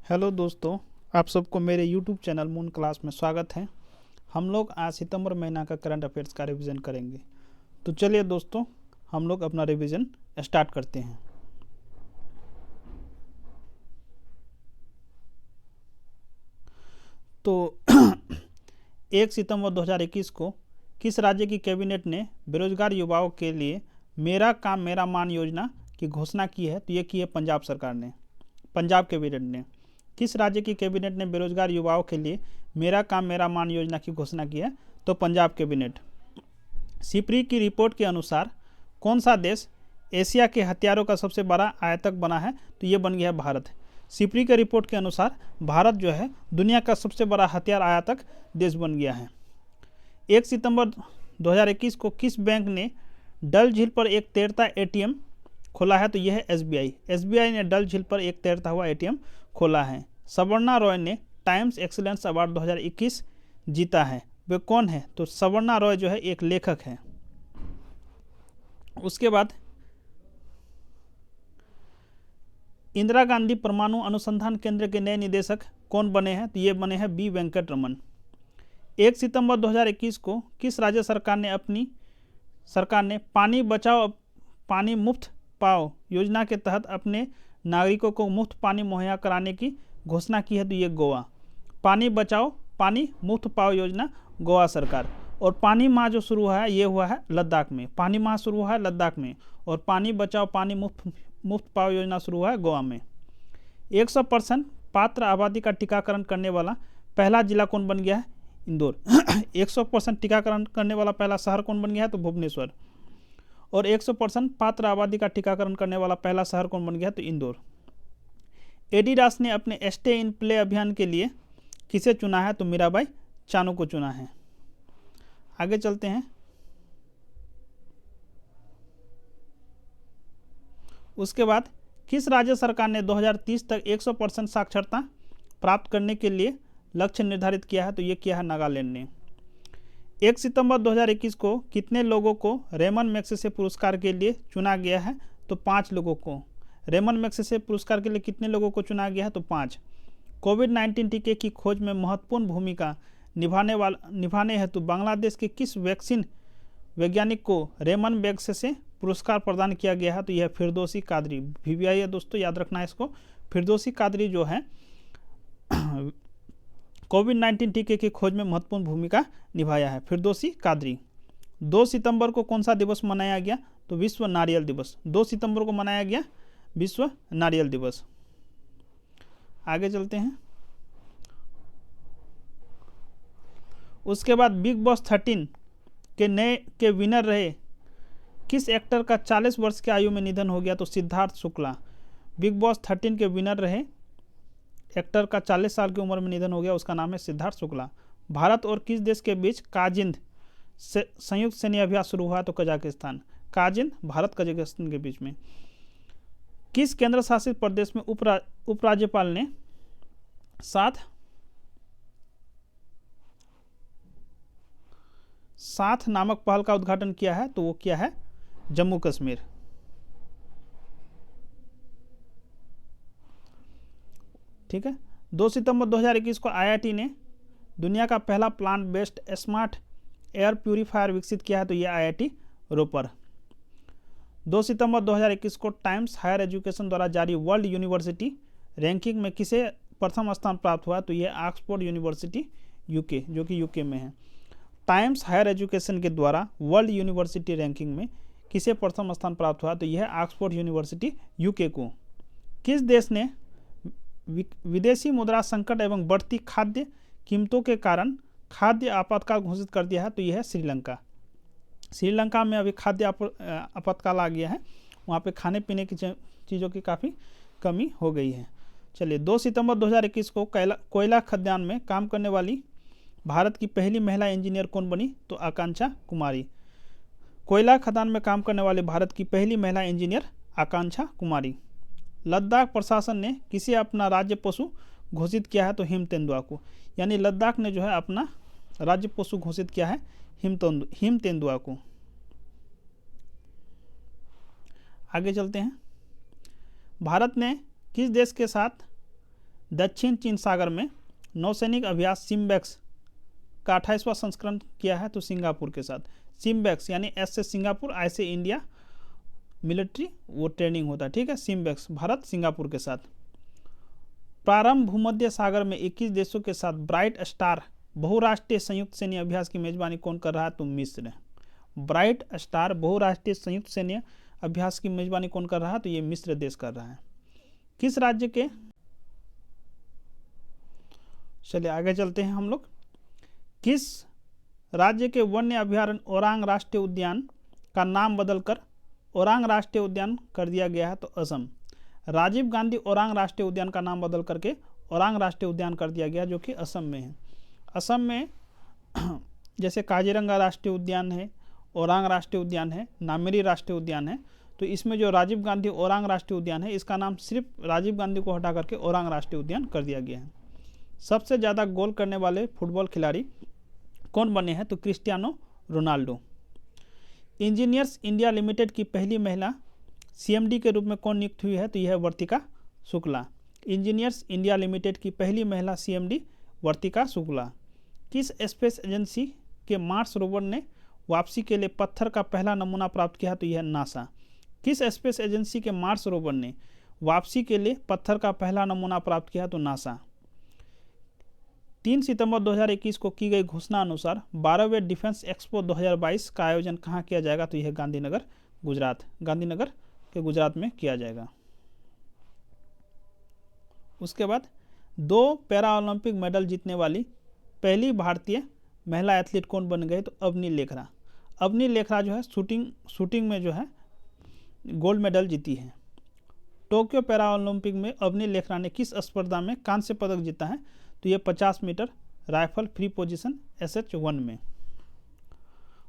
Hello दोस्तों, आप सबको मेरे यूट्यूब चैनल मून क्लास में स्वागत है। हम लोग आज सितंबर महीना का करंट अफेयर्स का रिवीजन करेंगे। तो चलिए दोस्तों, हम लोग अपना रिवीजन स्टार्ट करते हैं। तो 1 सितंबर 2021 को किस राज्य की कैबिनेट ने बेरोजगार युवाओं के लिए मेरा काम मेरा मान योजना की घोषणा की है? तो ये की है पंजाब सरकार ने, पंजाब कैबिनेट ने। किस राज्य की कैबिनेट ने बेरोजगार युवाओं के लिए मेरा काम मेरा मान योजना की घोषणा की है? तो पंजाब कैबिनेट। सिप्री की रिपोर्ट के अनुसार कौन सा देश एशिया के हथियारों का सबसे बड़ा आयातक बना है? तो ये बन गया है भारत। सिप्री के रिपोर्ट के अनुसार भारत जो है दुनिया का सबसे बड़ा हथियार आयातक देश बन गया है। 1 सितंबर 2021 को किस बैंक ने डल झील पर एक तैरता एटीएम खोला है? तो यह है एसबीआई। एसबीआई ने डल झील पर एक तैरता हुआ एटीएम खोला है। सवर्णा रॉय ने टाइम्स एक्सीलेंस अवार्ड 2021 जीता है। वे कौन है? तो सवर्णा रॉय जो है एक लेखक है। उसके बाद इंदिरा गांधी परमाणु अनुसंधान केंद्र के नए निदेशक कौन बने हैं? तो ये बने हैं बी वेंकट रमन। 1 सितंबर 2021 को किस राज्य सरकार ने पानी बचाओ पानी मुफ्त पाओ योजना के तहत अपने नागरिकों को मुफ्त पानी मुहैया कराने की घोषणा की है? तो ये गोवा। पानी बचाओ पानी मुफ्त पाओ योजना गोवा सरकार। और पानी माह जो शुरू हुआ है ये हुआ है लद्दाख में। पानी माह शुरू हुआ है लद्दाख में और पानी बचाओ पानी मुफ्त पाओ योजना शुरू हुआ है गोवा में। 100% पात्र आबादी का टीकाकरण करने वाला पहला जिला कौन बन गया है? इंदौर। 100% टीकाकरण करने वाला पहला शहर कौन बन गया है? तो भुवनेश्वर। और 100% पात्र आबादी का टीकाकरण करने वाला पहला शहर कौन बन गया? तो इंदौर। एडिडास ने अपने स्टे इन प्ले अभियान के लिए किसे चुना है? तो मीराबाई चानू को चुना है। आगे चलते हैं। उसके बाद किस राज्य सरकार ने 2030 तक 100% साक्षरता प्राप्त करने के लिए लक्ष्य निर्धारित किया है? तो ये किया है नागालैंड ने। 1 सितंबर 2021 को कितने लोगों को रेमन मैग्सेसे पुरस्कार के लिए चुना गया है? तो 5 लोगों को। रेमन मैग्सेसे पुरस्कार के लिए कितने लोगों को चुना गया है? तो 5। कोविड-19 टीके की खोज में महत्वपूर्ण भूमिका निभाने हेतु बांग्लादेश के किस वैक्सीन वैज्ञानिक को रेमन मैग्सेसे पुरस्कार प्रदान किया गया है? तो यह फिरदौसी कादरी। VVI है दोस्तों, याद रखना है इसको। फिरदौसी कादरी जो है कोविड-19 टीके की खोज में महत्वपूर्ण भूमिका निभाया है, फिरदौसी कादरी। 2 सितंबर को कौन सा दिवस मनाया गया? तो विश्व नारियल दिवस। 2 सितंबर को मनाया गया विश्व नारियल दिवस। आगे चलते हैं। उसके बाद बिग बॉस 13 के विनर रहे किस एक्टर का 40 वर्ष की आयु में निधन हो गया? तो सिद्धार्थ शुक्ला। बिग बॉस 13 के विनर रहे एक्टर का 40 साल की उम्र में निधन हो गया, उसका नाम है सिद्धार्थ शुक्ला। भारत और किस देश के बीच काजिंद संयुक्त सैन्य अभ्यास शुरू हुआ? तो कजाकिस्तान। काजिंद भारत कजाकिस्तान के बीच में। किस केंद्र शासित प्रदेश में उपराज्यपाल ने साथ नामक पहल का उद्घाटन किया है? तो वो किया है जम्मू कश्मीर। ठीक है। 2 सितंबर 2021 को IIT ने दुनिया का पहला plant based smart air purifier विकसित किया है? तो यह IIT रोपर। 2 सितंबर 2021 को टाइम्स हायर एजुकेशन द्वारा जारी वर्ल्ड यूनिवर्सिटी रैंकिंग में किसे प्रथम स्थान प्राप्त हुआ? तो यह ऑक्सफोर्ड यूनिवर्सिटी UK, जो कि UK में है। टाइम्स हायर एजुकेशन के द्वारा वर्ल्ड यूनिवर्सिटी रैंकिंग में किसे प्रथम स्थान प्राप्त हुआ? तो यह ऑक्सफोर्ड यूनिवर्सिटी UK को। किस देश ने विदेशी मुद्रा संकट एवं बढ़ती खाद्य कीमतों के कारण खाद्य आपातकाल घोषित कर दिया है? तो यह है श्रीलंका। श्रीलंका में अभी खाद्य आपातकाल आ गया है, वहाँ पे खाने पीने की चीज़ों की काफ़ी कमी हो गई है। चलिए, 2 सितंबर 2021 को कोयला खदान में काम करने वाली भारत की पहली महिला इंजीनियर कौन बनी? तो आकांक्षा कुमारी। कोयला खदान में काम करने वाले भारत की पहली महिला इंजीनियर आकांक्षा कुमारी। लद्दाख प्रशासन ने किसे अपना राज्य पशु घोषित किया है? तो हिम तेंदुआ को। यानी लद्दाख ने जो है अपना राज्य पशु घोषित किया है हिम तेंदुआ को। आगे चलते हैं। भारत ने किस देश के साथ दक्षिण चीन सागर में नौसैनिक अभ्यास सिम्बेक्स का 28वां संस्करण किया है तो सिंगापुर के साथ। सिम्बेक्स यानी एस से सिंगापुर, आई से इंडिया, मिलिट्री वो ट्रेनिंग होता है, ठीक है। सिम्बेक्स भारत सिंगापुर के साथ। प्रारंभ भूमध्य सागर में 21 देशों के साथ ब्राइट स्टार बहुराष्ट्रीय संयुक्त सैन्य अभ्यास की मेजबानी कौन कर रहा है तो मिस्र। ब्राइट स्टार बहुराष्ट्रीय संयुक्त सैन्य अभ्यास की मेजबानी कौन कर रहा है तो ये मिस्र देश कर रहा है। किस राज्य के, चलिए आगे चलते हैं हम लोग। किस राज्य के वन्य अभयारण्य ओरांग राष्ट्रीय उद्यान का नाम बदलकर ओरांग राष्ट्रीय उद्यान कर दिया गया है तो असम। राजीव गांधी ओरांग राष्ट्रीय उद्यान का नाम बदल करके ओरांग राष्ट्रीय उद्यान कर दिया गया जो कि असम में है। असम में जैसे काजीरंगा राष्ट्रीय उद्यान है, ओरांग राष्ट्रीय उद्यान है, नामेरी राष्ट्रीय उद्यान है, तो इसमें जो राजीव गांधी ओरांग राष्ट्रीय उद्यान है इसका नाम सिर्फ राजीव गांधी को हटा करके ओरांग राष्ट्रीय उद्यान कर दिया गया है। सबसे ज़्यादा गोल करने वाले फुटबॉल खिलाड़ी कौन बने हैं तो Cristiano Ronaldo. Engineers India limited की पहली महिला सीएमडी के रूप में कौन नियुक्त हुई है तो यह है वर्तिका शुक्ला। इंजीनियर्स इंडिया लिमिटेड की पहली महिला सीएमडी वर्तिका शुक्ला। किस स्पेस एजेंसी के मार्स रोवर ने वापसी के लिए पत्थर का पहला नमूना प्राप्त किया तो यह नासा। किस स्पेस एजेंसी के मार्स रोवर ने वापसी के लिए पत्थर का पहला नमूना प्राप्त किया तो नासा। 3 सितंबर 2021 को की गई घोषणा अनुसार 12वें डिफेंस एक्सपो 2022 का आयोजन कहाँ किया जाएगा तो यह गांधीनगर गुजरात। गांधीनगर के गुजरात में किया जाएगा। उसके बाद 2 पैरा ओलंपिक मेडल जीतने वाली पहली भारतीय महिला एथलीट कौन बन गए तो अवनी लेखरा। अवनी लेखरा जो है शूटिंग में जो है गोल्ड मेडल जीती है। टोक्यो पैरा ओलंपिक में अवनी लेखरा ने किस स्पर्धा में कांस्य पदक जीता है तो ये 50 metre rifle free position SH1 में।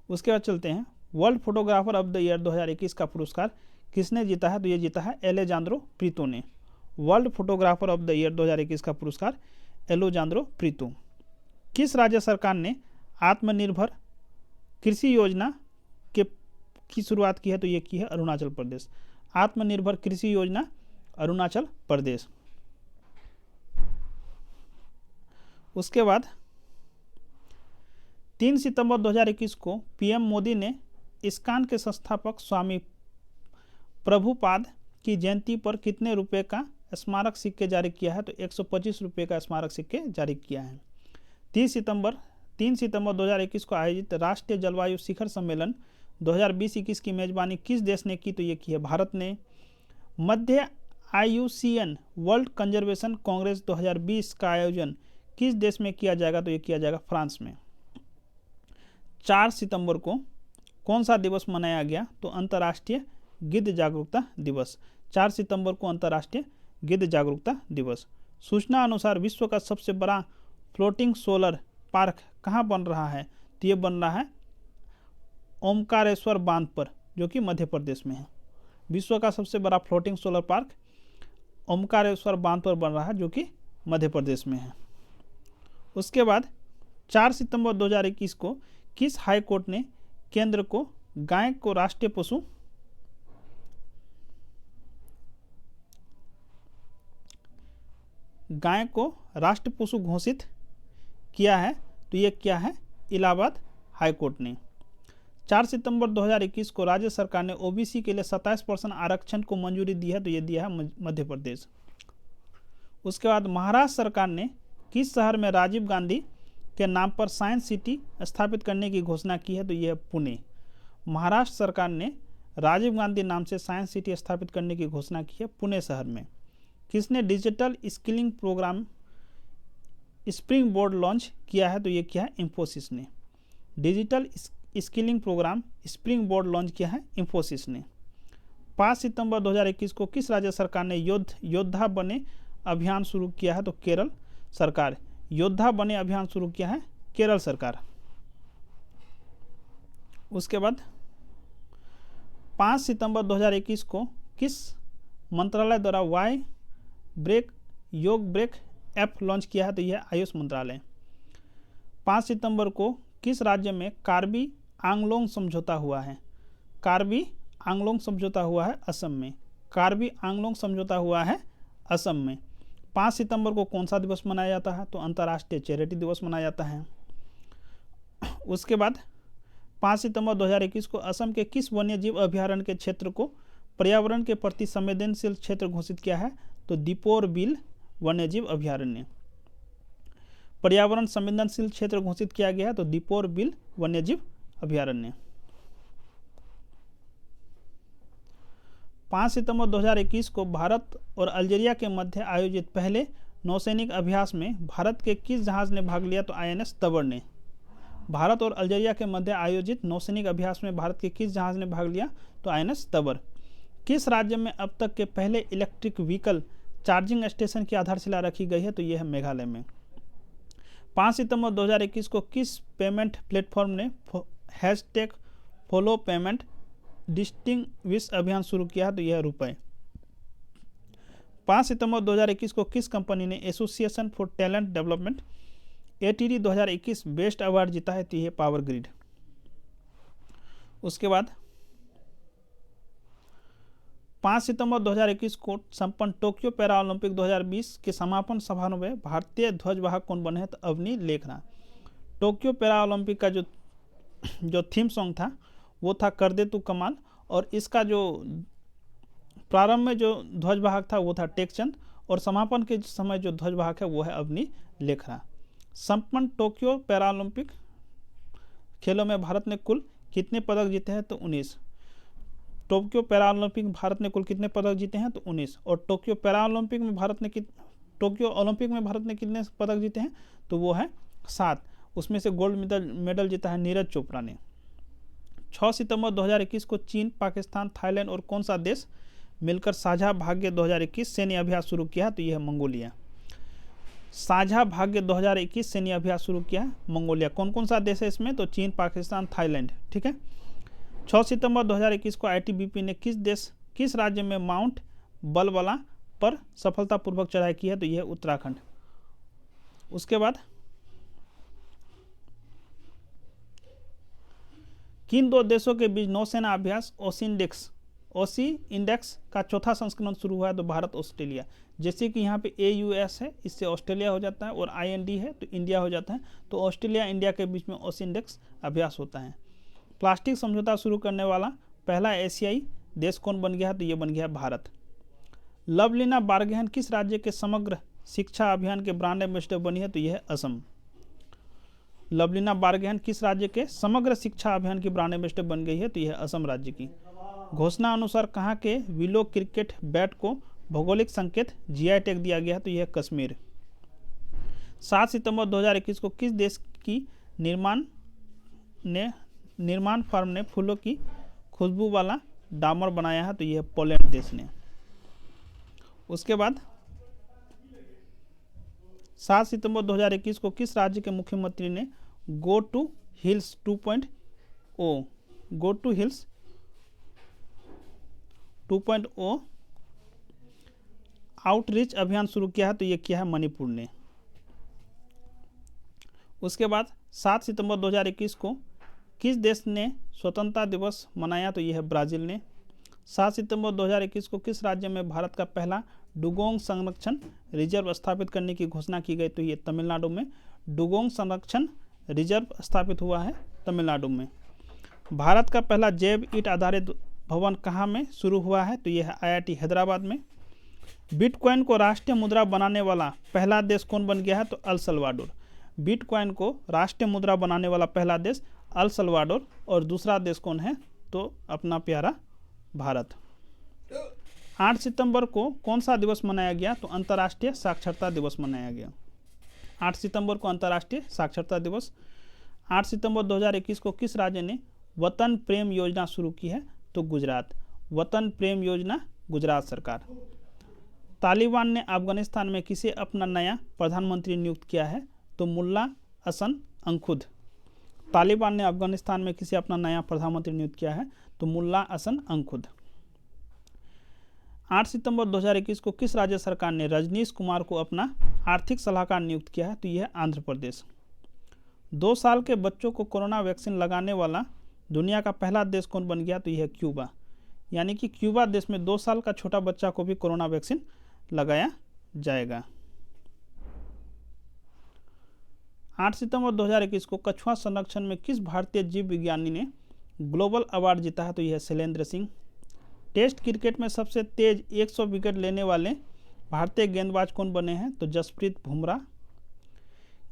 उसके बाद चलते हैं world photographer of the year 2021 का पुरस्कार किसने जीता है तो ये जीता है एलेजांद्रो प्रीतो ने। World photographer of the year 2021 का पुरस्कार एलेजांद्रो प्रीतो। किस राज्य सरकार ने आत्मनिर्भर कृषि योजना की शुरुआत की है तो ये की है अरुणाचल प्रदेश। आत्मनिर्भर कृषि योजना अरुणाचल प्रदेश। उसके बाद 3 सितंबर 2021 को पीएम मोदी ने इस्कॉन के संस्थापक स्वामी प्रभुपाद की जयंती पर कितने रुपए का स्मारक सिक्के जारी किया है तो 125 रुपये का स्मारक सिक्के जारी किया है। 3 सितंबर 2021 को आयोजित राष्ट्रीय जलवायु शिखर सम्मेलन 2020-21 की मेजबानी किस देश ने की तो ये की है भारत ने। मध्य IUCN वर्ल्ड कंजर्वेशन कांग्रेस 2020 का आयोजन किस देश में किया जाएगा तो ये किया जाएगा फ्रांस में। 4 सितंबर को कौन सा दिवस मनाया गया तो अंतर्राष्ट्रीय गिद्ध जागरूकता दिवस। 4 सितंबर को अंतर्राष्ट्रीय गिद्ध जागरूकता दिवस। सूचना अनुसार विश्व का सबसे बड़ा फ्लोटिंग सोलर पार्क कहाँ बन रहा है तो ये बन रहा है ओमकारेश्वर बांध पर जो कि मध्य प्रदेश में है। विश्व का सबसे बड़ा फ्लोटिंग सोलर पार्क ओमकारेश्वर बांध पर बन रहा है जो कि मध्य प्रदेश में है। उसके बाद 4 सितंबर 2021 को किस हाई कोर्ट ने केंद्र को गाय को राष्ट्रीय पशु घोषित किया है तो ये क्या है इलाहाबाद हाई कोर्ट ने। 4 सितंबर 2021 को राज्य सरकार ने ओबीसी के लिए 27% आरक्षण को मंजूरी दी है तो ये दिया है मध्य प्रदेश। उसके बाद महाराष्ट्र सरकार ने किस शहर में राजीव गांधी के नाम पर साइंस सिटी स्थापित करने की घोषणा की है तो यह है पुणे। महाराष्ट्र सरकार ने राजीव गांधी नाम से साइंस सिटी स्थापित करने की घोषणा की है पुणे शहर में। किसने digital skilling programme springboard launch किया है तो ये किया है इंफोसिस ने। Digital skilling programme springboard launch किया है इंफोसिस ने। 5 सितंबर 2021 को किस राज्य सरकार ने योद्धा बने अभियान शुरू किया है तो केरल सरकार। योद्धा बने अभियान शुरू किया है केरल सरकार। उसके बाद 5 सितंबर 2021 को किस मंत्रालय द्वारा वाई ब्रेक योग ब्रेक ऐप लॉन्च किया है तो यह आयुष मंत्रालय। 5 सितंबर को किस राज्य में कार्बी आंगलोंग समझौता हुआ है। कार्बी आंगलोंग समझौता हुआ है असम में। कार्बी आंगलोंग समझौता हुआ है असम में। 5 सितंबर को कौन सा दिवस मनाया जाता है? तो अंतर्राष्ट्रीय चैरिटी दिवस मनाया जाता है। उसके बाद 5 सितंबर 2021 को असम के किस वन्य जीव अभ्यारण्य के क्षेत्र को पर्यावरण के प्रति संवेदनशील क्षेत्र घोषित किया है? तो दीपोर बिल वन्य जीव अभ्यारण्य पर्यावरण संवेदनशील क्षेत्र घोषित किया गया है, तो दीपोर बिल वन्य जीव अभ्यारण्य। 5 सितंबर 2021 को भारत और अल्जीरिया के मध्य आयोजित पहले नौसैनिक अभ्यास में भारत के किस जहाज ने भाग लिया? तो INS तबर ने। भारत और अल्जीरिया के मध्य आयोजित नौसैनिक अभ्यास में भारत के किस जहाज ने भाग लिया? तो INS तबर। किस राज्य में अब तक के पहले इलेक्ट्रिक व्हीकल चार्जिंग स्टेशन की आधारशिला रखी गई है? तो यह है मेघालय में। 5 सितंबर 2021 को किस पेमेंट प्लेटफॉर्म ने हैशटैग फॉलो पेमेंट डिस्टिंग्विश अभियान शुरू किया? तो यह रुपए। 5 सितंबर 2021 को किस कंपनी ने association for talent development ATD 2021 best award जीता है? तो यह पावर ग्रिड। उसके बाद 5 सितंबर 2021 को संपन्न टोक्यो पैरा ओलंपिक 2020 के समापन समारोह में भारतीय ध्वजवाहक कौन बने हैं? तो अवनी लेखना। टोक्यो पैरा ओलंपिक का जो थीम सॉन्ग था वो था कर दे तू कमाल, और इसका जो प्रारंभ में जो ध्वजवाहक था वो था टेकचंद, और समापन के समय जो ध्वजवाहक है वो है अवनी लेखना। संपन्न टोक्यो पैरा ओलंपिक खेलों में भारत ने कुल कितने पदक जीते हैं? तो 19। टोक्यो पैरा ओलंपिक में भारत ने कुल कितने पदक जीते हैं? तो 19। और टोक्यो पैरा ओलंपिक में टोक्यो ओलंपिक में भारत ने कितने पदक जीते हैं? तो वो है 7। उसमें से गोल्ड मेडल जीता है नीरज चोपड़ा ने। 6 सितंबर 2021 को चीन, पाकिस्तान, थाईलैंड और कौन सा देश मिलकर साझा भाग्य 2021 सैन्य अभ्यास शुरू किया है? तो यह है मंगोलिया। साझा भाग्य 2021 सैन्य अभ्यास शुरू किया है मंगोलिया। कौन कौन सा देश है इसमें? तो चीन, पाकिस्तान, थाईलैंड। ठीक है। 6 सितंबर 2021 को ITBP ने किस राज्य में माउंट बलबला पर सफलतापूर्वक चढ़ाई की है? तो यह उत्तराखंड। उसके बाद किन दो देशों के बीच नौसेना अभ्यास ओसी इंडेक्स का चौथा संस्करण शुरू हुआ है? तो भारत ऑस्ट्रेलिया। जैसे कि यहाँ पे AUS है, इससे ऑस्ट्रेलिया हो जाता है, और IND है तो इंडिया हो जाता है, तो ऑस्ट्रेलिया इंडिया के बीच में ओसी इंडेक्स अभ्यास होता है। प्लास्टिक समझौता शुरू करने वाला पहला एशियाई देश कौन बन गया है? तो ये बन गया भारत। लवलीना बारगेहन किस राज्य के समग्र शिक्षा अभियान के ब्रांड एम्बेसडर बनी है? तो यह है असम। लवलीना बारगेहन किस राज्य के समग्र शिक्षा अभियान की ब्रांड एम्बेसडर बन गई है? तो यह है असम राज्य की। घोषणा अनुसार कहाँ के विलो क्रिकेट बैट को भौगोलिक संकेत GI टैग दिया गया है? तो यह है कश्मीर। 7 सितंबर 2021 को किस देश की निर्माण फर्म ने फूलों की खुशबू वाला डामर बनाया है? तो यह पोलैंड देश ने। उसके बाद 7 सितंबर 2021 को किस राज्य के मुख्यमंत्री ने गो टू हिल्स 2.0 आउटरीच अभियान शुरू किया है? तो यह किया है मणिपुर ने। उसके बाद 7 सितंबर 2021 को किस देश ने स्वतंत्रता दिवस मनाया? तो यह है ब्राज़ील ने। 7 सितंबर 2021 को किस राज्य में भारत का पहला डुगोंग संरक्षण रिजर्व स्थापित करने की घोषणा की गई? तो ये तमिलनाडु में डुगोंग संरक्षण रिजर्व स्थापित हुआ है तमिलनाडु में। भारत का पहला जैव ईंट आधारित भवन कहाँ में शुरू हुआ है? तो यह है IIT हैदराबाद में। बिटकॉइन को राष्ट्रीय मुद्रा बनाने वाला पहला देश कौन बन गया है? तो अल सल्वाडोर। बिटकॉइन को राष्ट्रीय मुद्रा बनाने वाला पहला देश अल सल्वाडोर, और दूसरा देश कौन है? तो अपना प्यारा भारत। 8 सितंबर को कौन सा दिवस मनाया गया? तो अंतर्राष्ट्रीय साक्षरता दिवस मनाया गया। 8 सितंबर को अंतर्राष्ट्रीय साक्षरता दिवस। 8 सितंबर 2021 को किस राज्य ने वतन प्रेम योजना शुरू की है? तो गुजरात। वतन प्रेम योजना गुजरात सरकार। तालिबान ने अफगानिस्तान में किसे अपना नया प्रधानमंत्री नियुक्त किया है? तो मुल्ला हसन अंखुद। तालिबान ने अफगानिस्तान में किसे अपना नया प्रधानमंत्री नियुक्त किया है? तो मुल्ला हसन अंखुद। 8 सितंबर 2021 को किस राज्य सरकार ने रजनीश कुमार को अपना आर्थिक सलाहकार नियुक्त किया है? तो यह है आंध्र प्रदेश। 2 साल के बच्चों को कोरोना वैक्सीन लगाने वाला दुनिया का पहला देश कौन बन गया? तो यह है क्यूबा। यानी कि क्यूबा देश में 2 साल का छोटा बच्चा को भी कोरोना वैक्सीन लगाया जाएगा। 8 सितंबर 2021 को कछुआ संरक्षण में किस भारतीय जीव विज्ञानी ने ग्लोबल अवार्ड जीता है? तो यह शैलेंद्र सिंह। टेस्ट क्रिकेट में सबसे तेज 100 विकेट लेने वाले भारतीय गेंदबाज कौन बने हैं? तो जसप्रीत बुमराह।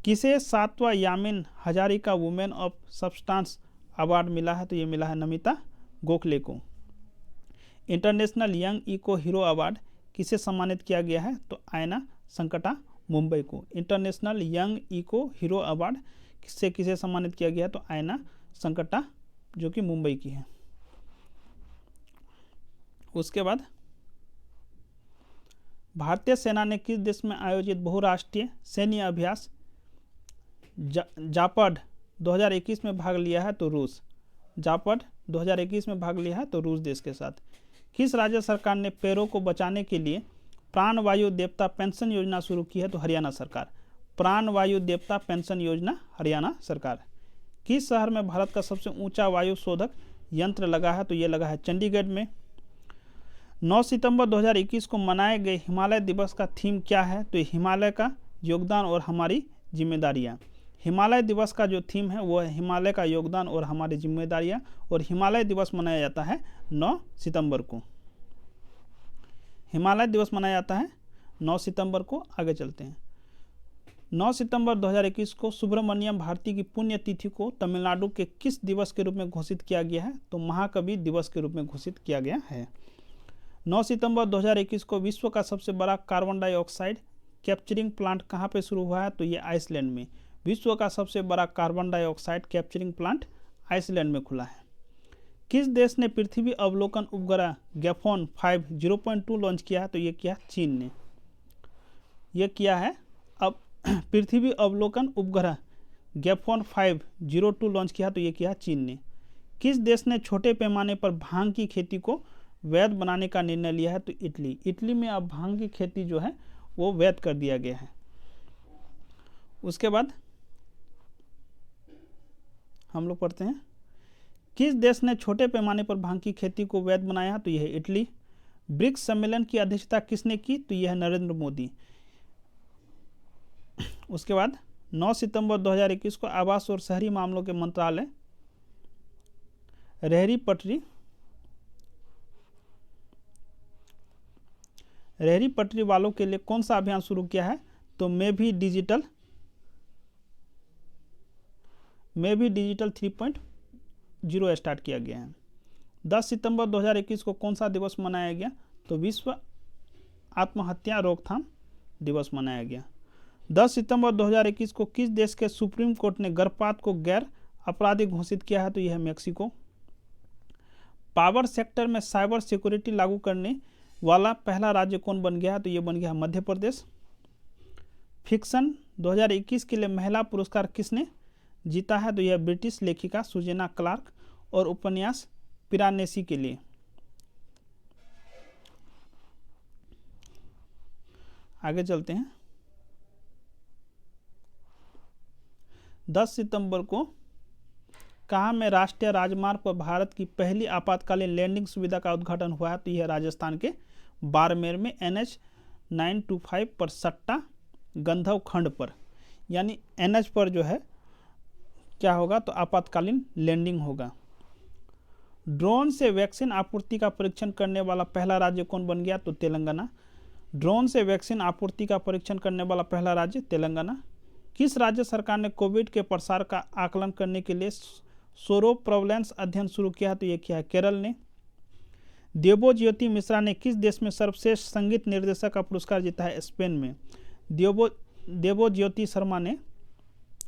किसे 7वां Yamin Hazarika women of substance award मिला है? तो ये मिला है नमिता गोखले को। International young eco hero award किसे सम्मानित किया गया है? तो आयना संकटा मुंबई को। International young eco hero award किसे सम्मानित किया गया है? तो आयना संकटा जो कि मुंबई की है। उसके बाद भारतीय सेना ने किस देश में आयोजित बहुराष्ट्रीय सैन्य अभ्यास जापड 2021 में भाग लिया है? तो रूस। जापड 2021 में भाग लिया है तो रूस देश के साथ। किस राज्य सरकार ने पैरों को बचाने के लिए प्राणवायु देवता पेंशन योजना शुरू की है? तो हरियाणा सरकार। प्राणवायु देवता पेंशन योजना हरियाणा सरकार। किस शहर में भारत का सबसे ऊंचा वायु शोधक यंत्र लगा है? तो ये लगा है चंडीगढ़ में। 9 सितंबर 2021 को मनाए गए हिमालय दिवस का थीम क्या है? तो हिमालय का योगदान और हमारी जिम्मेदारियां। हिमालय दिवस का जो थीम है वो है हिमालय का योगदान और हमारी जिम्मेदारियां, और हिमालय दिवस मनाया जाता है 9 सितंबर को। हिमालय दिवस मनाया जाता है 9 सितंबर को। आगे चलते हैं। 9 सितंबर 2021 को सुब्रमण्यम भारती की पुण्यतिथि को तमिलनाडु के किस दिवस के रूप में घोषित किया गया है? तो महाकवि दिवस के रूप में घोषित किया गया है। 9 सितंबर 2021 को विश्व का सबसे बड़ा कार्बन डाइऑक्साइड कैप्चरिंग प्लांट कहाँ पे शुरू हुआ है? तो ये आइसलैंड में। विश्व का सबसे बड़ा carbon dioxide capturing plant Iceland में खुला है। किस देश ने पृथ्वी अवलोकन उपग्रह गैफोन 5 0.2 लॉन्च किया है? तो ये किया चीन ने। ये किया है अब पृथ्वी अवलोकन उपग्रह गैफोन 5 02 लॉन्च किया, तो ये किया चीन ने। किस देश ने छोटे पैमाने पर भांग की खेती को वैध बनाने का निर्णय लिया है? तो इटली। इटली में अब भांग की खेती जो है वो वैध कर दिया गया है। उसके बाद हम लोग पढ़ते हैं किस देश ने छोटे पैमाने पर भांग की खेती को वैध बनाया? तो यह है इटली। ब्रिक्स सम्मेलन की अध्यक्षता किसने की? तो यह है नरेंद्र मोदी। उसके बाद 9 सितंबर 2021 को आवास और शहरी मामलों के मंत्रालय रेहड़ी पटरी वालों के लिए कौन सा अभियान शुरू किया है? तो मैं भी डिजिटल 3.0 स्टार्ट किया गया है। 10 सितंबर 2021 को कौन सा दिवस मनाया गया? तो विश्व आत्महत्या रोकथाम दिवस मनाया गया। 10 सितंबर 2021 को किस देश के सुप्रीम कोर्ट ने गर्भपात को गैर आपराधिक घोषित किया है? तो यह है मेक्सिको। पावर सेक्टर में साइबर सिक्योरिटी लागू करने वाला पहला राज्य कौन बन गया है? तो यह बन गया मध्य प्रदेश। फिक्शन 2021 के लिए महिला पुरस्कार किसने जीता है? तो यह ब्रिटिश लेखिका सुजेना क्लार्क और उपन्यास पिरानेसी के लिए। आगे चलते हैं। 10 सितंबर को कहाँ में राष्ट्रीय राजमार्ग पर भारत की पहली आपातकालीन लैंडिंग सुविधा का उद्घाटन हुआ है? तो यह राजस्थान के बाड़मेर में NH 925 पर सट्टा गंधव खंड पर, यानी NH पर जो है क्या होगा? तो आपातकालीन लैंडिंग होगा। ड्रोन से वैक्सीन आपूर्ति का परीक्षण करने वाला पहला राज्य कौन बन गया? तो तेलंगाना। ड्रोन से वैक्सीन आपूर्ति का परीक्षण करने वाला पहला राज्य तेलंगाना। किस राज्य सरकार ने कोविड के प्रसार का आकलन करने के लिए सोरो प्रोवेलेंस अध्ययन शुरू किया है? तो ये किया है केरल ने। देवोज्योति मिश्रा ने किस देश में सर्वश्रेष्ठ संगीत निर्देशक का पुरस्कार जीता है? स्पेन में। देवोज्योति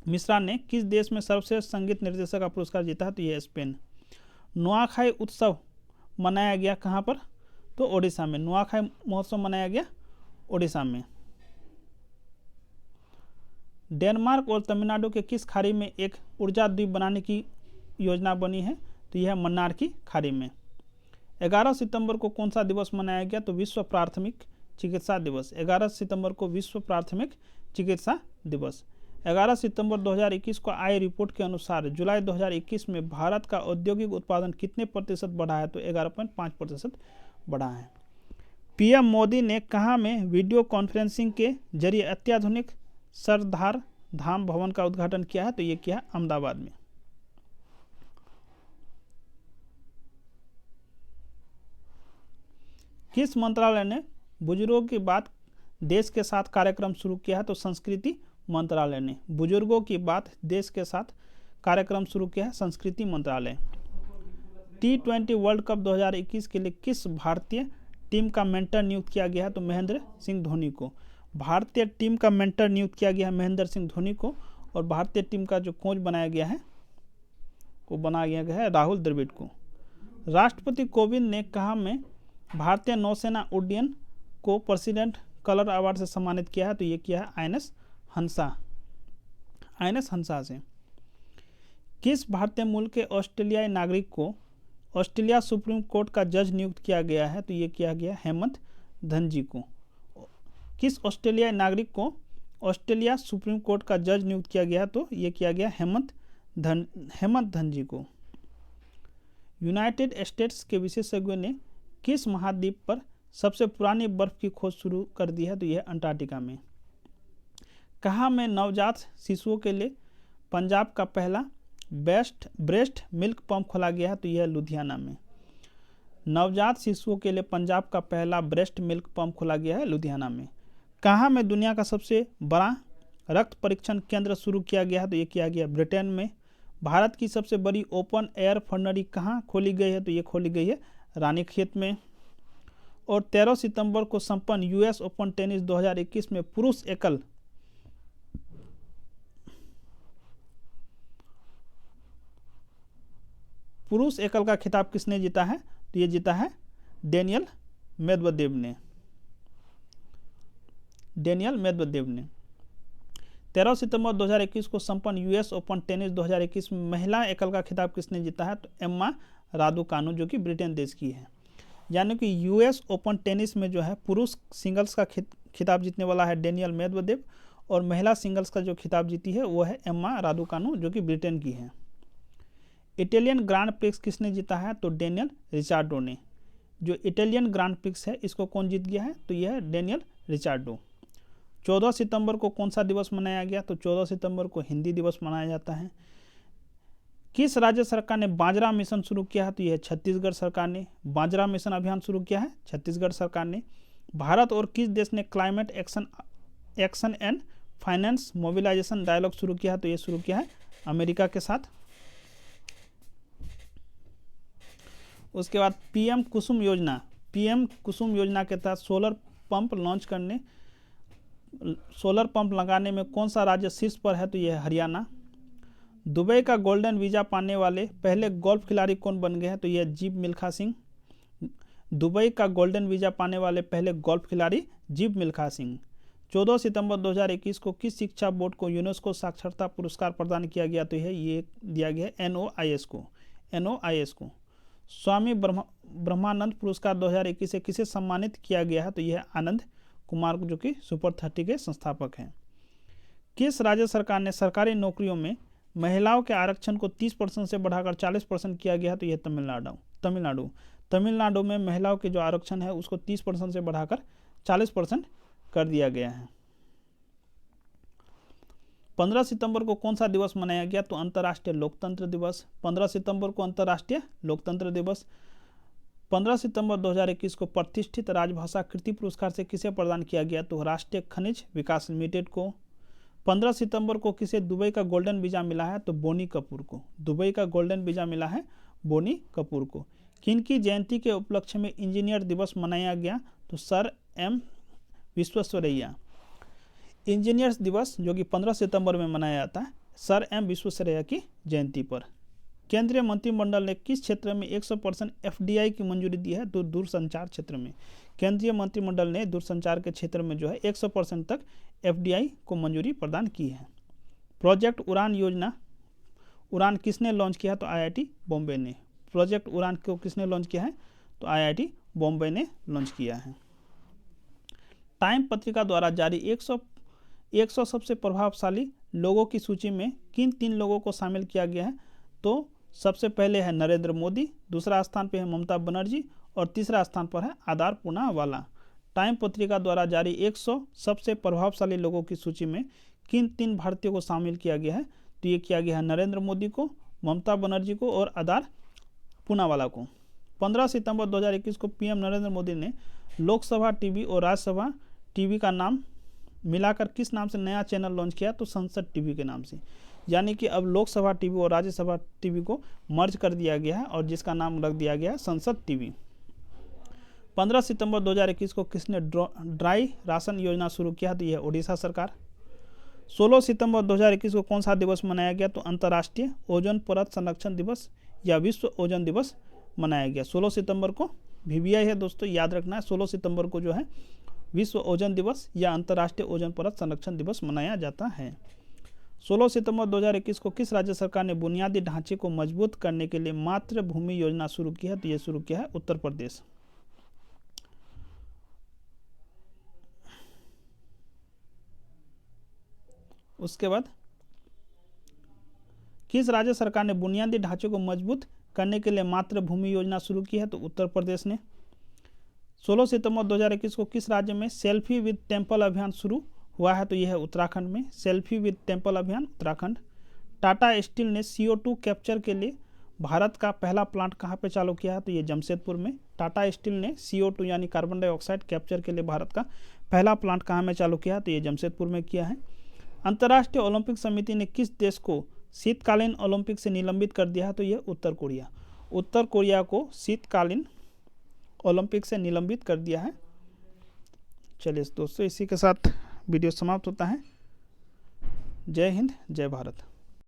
मिश्रा ने किस देश में सर्वश्रेष्ठ संगीत निर्देशक का पुरस्कार जीता है? तो यह स्पेन। नुआखाई उत्सव मनाया गया कहाँ पर? तो ओडिशा में। नुआखाई महोत्सव मनाया गया ओडिशा में। डेनमार्क और तमिलनाडु के किस खाड़ी में एक ऊर्जा द्वीप बनाने की योजना बनी है? तो यह मन्नार की खाड़ी में। 11 सितंबर को कौन सा दिवस मनाया गया? तो विश्व प्राथमिक चिकित्सा दिवस। 11 सितंबर को विश्व प्राथमिक चिकित्सा दिवस। 11 सितंबर 2021 को आई रिपोर्ट के अनुसार जुलाई 2021 में भारत का औद्योगिक उत्पादन कितने प्रतिशत बढ़ा है? तो 11.5% बढ़ा है। पीएम मोदी ने कहाँ में वीडियो कॉन्फ्रेंसिंग के जरिए अत्याधुनिक सरदार धाम भवन का उद्घाटन किया है? तो ये किया है अहमदाबाद में। किस मंत्रालय ने बुजुर्गों की बात देश के साथ कार्यक्रम शुरू किया है? तो संस्कृति मंत्रालय ने बुजुर्गों की बात देश के साथ कार्यक्रम शुरू किया है, संस्कृति मंत्रालय। T20 वर्ल्ड कप 2021 के लिए किस भारतीय टीम का मेंटर नियुक्त किया गया है? तो महेंद्र सिंह धोनी को। भारतीय टीम का मेंटर नियुक्त किया गया है महेंद्र सिंह धोनी को, और भारतीय टीम का जो कोच बनाया गया है वो बनाया गया है राहुल द्रविड़ को। राष्ट्रपति कोविंद ने कहा में भारतीय नौसेना उड्डयन को प्रेसिडेंट कलर अवार्ड से सम्मानित किया है? तो ये किया है INS हंसा से। किस भारतीय मूल के ऑस्ट्रेलियाई नागरिक को ऑस्ट्रेलिया सुप्रीम कोर्ट का जज नियुक्त किया गया है? तो ये किया गया हेमंत धनजी को। किस ऑस्ट्रेलियाई नागरिक को ऑस्ट्रेलिया सुप्रीम कोर्ट का जज नियुक्त किया गया है? तो ये किया गया हेमंत धनजी को। यूनाइटेड स्टेट्स के विशेषज्ञों ने किस महाद्वीप पर सबसे पुरानी बर्फ की खोज शुरू कर दी है? तो यह अंटार्कटिका में। कहाँ में नवजात शिशुओं के लिए पंजाब का पहला ब्रेस्ट मिल्क पंप खोला गया है? तो यह लुधियाना में। नवजात शिशुओं के लिए पंजाब का पहला ब्रेस्ट मिल्क पंप खोला गया है लुधियाना में। कहाँ में दुनिया का सबसे बड़ा रक्त परीक्षण केंद्र शुरू किया गया है? तो ये किया गया ब्रिटेन में। भारत की सबसे बड़ी ओपन एयर फर्नरी कहाँ खोली गई है? तो ये खोली गई है रानीखेत में। और 13 सितंबर को संपन्न US ओपन टेनिस 2021 में पुरुष एकल का खिताब किसने जीता है? तो ये जीता है डेनियल मेदवेदेव ने। 13 सितंबर 2021 को संपन्न US ओपन टेनिस 2021 में महिला एकल का खिताब किसने जीता है? तो एम्मा रादुकानु, जो कि ब्रिटेन देश की है। यानी कि US ओपन टेनिस में जो है पुरुष सिंगल्स का खिताब जीतने वाला है डेनियल मेदवेदेव, और महिला सिंगल्स का जो खिताब जीती है वो है एम्मा रादुकानु, जो कि ब्रिटेन की है। इटालियन ग्रांड प्रिक्स किसने जीता है? तो डेनियल रिचार्डो ने। जो इटालियन ग्रांड प्रिक्स है इसको कौन जीत गया है? तो यह है डेनियल रिचार्डो। 14 सितंबर को कौन सा दिवस मनाया गया? तो 14 सितंबर को हिंदी दिवस मनाया जाता है। किस राज्य सरकार ने बाजरा मिशन शुरू किया है? तो यह छत्तीसगढ़ सरकार ने बाजरा मिशन अभियान शुरू किया है, छत्तीसगढ़ सरकार ने। भारत और किस देश ने climate action and finance mobilisation dialogue शुरू किया है? तो ये शुरू किया है अमेरिका के साथ। उसके बाद पीएम कुसुम योजना के तहत सोलर पंप लगाने में कौन सा राज्य शीर्ष पर है? तो यह है हरियाणा। दुबई का गोल्डन वीजा पाने वाले पहले गोल्फ खिलाड़ी कौन बन गए हैं? तो यह जीव मिल्खा सिंह। दुबई का गोल्डन वीजा पाने वाले पहले गोल्फ खिलाड़ी जीव मिल्खा सिंह। 14 सितंबर 2021 को किस शिक्षा बोर्ड को यूनेस्को साक्षरता पुरस्कार प्रदान किया गया? तो ये दिया गया NOIS को। स्वामी ब्रह्मानंद पुरस्कार 2021 से किसे सम्मानित किया गया है? तो यह आनंद कुमार, जो कि सुपर 30 के संस्थापक हैं। किस राज्य सरकार ने सरकारी नौकरियों में महिलाओं के आरक्षण को 30% से बढ़ाकर 40% किया गया है? तो यह तमिलनाडु में महिलाओं के जो आरक्षण है उसको 30% से बढ़ाकर 40% कर दिया गया है। 15 सितंबर को कौन सा दिवस मनाया गया? तो अंतर्राष्ट्रीय लोकतंत्र दिवस। 15 सितंबर को अंतर्राष्ट्रीय लोकतंत्र दिवस। 15 सितंबर 2021 को प्रतिष्ठित राजभाषा कृति पुरस्कार से किसे प्रदान किया गया? तो राष्ट्रीय खनिज विकास लिमिटेड को। 15 सितंबर को किसे दुबई का गोल्डन वीजा मिला है? तो बोनी कपूर को। दुबई का गोल्डन वीजा मिला है बोनी कपूर को। किनकी जयंती के उपलक्ष्य में इंजीनियर दिवस मनाया गया? तो सर एम विश्वेश्वरैया। इंजीनियर्स दिवस जो कि 15 सितंबर में मनाया जाता है सर एम विश्वेश्वरैया की जयंती पर। केंद्रीय मंत्रिमंडल ने किस क्षेत्र में 100% FDI की मंजूरी दी है? तो दूरसंचार क्षेत्र में। केंद्रीय मंत्रिमंडल ने दूरसंचार के क्षेत्र में जो है 100% तक FDI को मंजूरी प्रदान की है। प्रोजेक्ट उड़ान किसने लॉन्च किया? तो IIT बॉम्बे ने। प्रोजेक्ट उड़ान को किसने लॉन्च किया है? तो IIT बॉम्बे ने लॉन्च किया है। टाइम पत्रिका द्वारा जारी 100 सबसे प्रभावशाली लोगों की सूची में किन 3 लोगों को शामिल किया गया है? तो सबसे पहले है नरेंद्र मोदी, दूसरा स्थान पे है ममता बनर्जी, और तीसरा स्थान पर है आधार पूनावाला। टाइम पत्रिका द्वारा जारी 100 सबसे प्रभावशाली लोगों की सूची में किन 3 भारतीयों को शामिल किया गया है? तो ये किया गया है नरेंद्र मोदी को, ममता बनर्जी को और आधार पूनावाला को। 15 सितंबर 2021 को पीएम नरेंद्र मोदी ने लोकसभा टीवी और राज्यसभा टीवी का नाम मिलाकर किस नाम से नया चैनल लॉन्च किया? तो संसद टीवी के नाम से। यानी कि अब लोकसभा टीवी और राज्यसभा टीवी को मर्ज कर दिया गया है और जिसका नाम रख दिया गया है संसद टीवी। 15 सितंबर 2021 को किसने ड्राई राशन योजना शुरू किया? तो यह उड़ीसा सरकार। 16 सितंबर 2021 को कौन सा दिवस मनाया गया? तो अंतर्राष्ट्रीय ओजोन परत संरक्षण दिवस या विश्व ओजोन दिवस मनाया गया। 16 सितंबर को VBI है दोस्तों, याद रखना है। 16 सितंबर को जो है विश्व ओजोन दिवस या अंतर्राष्ट्रीय ओजोन परत संरक्षण दिवस मनाया जाता है। 16 सितंबर 2021 को किस राज्य सरकार ने बुनियादी ढांचे को मजबूत करने के लिए मातृभूमि योजना शुरू की है? तो ये शुरू किया है उत्तर प्रदेश। उसके बाद किस राज्य सरकार ने बुनियादी ढांचे को मजबूत करने के लिए मातृभूमि योजना शुरू की है? तो उत्तर प्रदेश ने। 16 सितंबर 2021 को किस राज्य में सेल्फी विद टेम्पल अभियान शुरू हुआ है? तो यह है उत्तराखंड में। सेल्फी विद टेम्पल अभियान उत्तराखंड। टाटा स्टील ने CO2 कैप्चर के लिए भारत का पहला प्लांट कहाँ पे चालू किया है? तो ये जमशेदपुर में। टाटा स्टील ने CO2 यानी कार्बन डाइऑक्साइड कैप्चर के लिए भारत का पहला प्लांट कहाँ में चालू किया है? तो ये जमशेदपुर में किया है। अंतर्राष्ट्रीय ओलंपिक समिति ने किस देश को शीतकालीन ओलंपिक से निलंबित कर दिया है? तो ये उत्तर कोरिया। उत्तर कोरिया को शीतकालीन ओलंपिक से निलंबित कर दिया है। चलिए दोस्तों, इसी के साथ वीडियो समाप्त होता है। जय हिंद, जय भारत।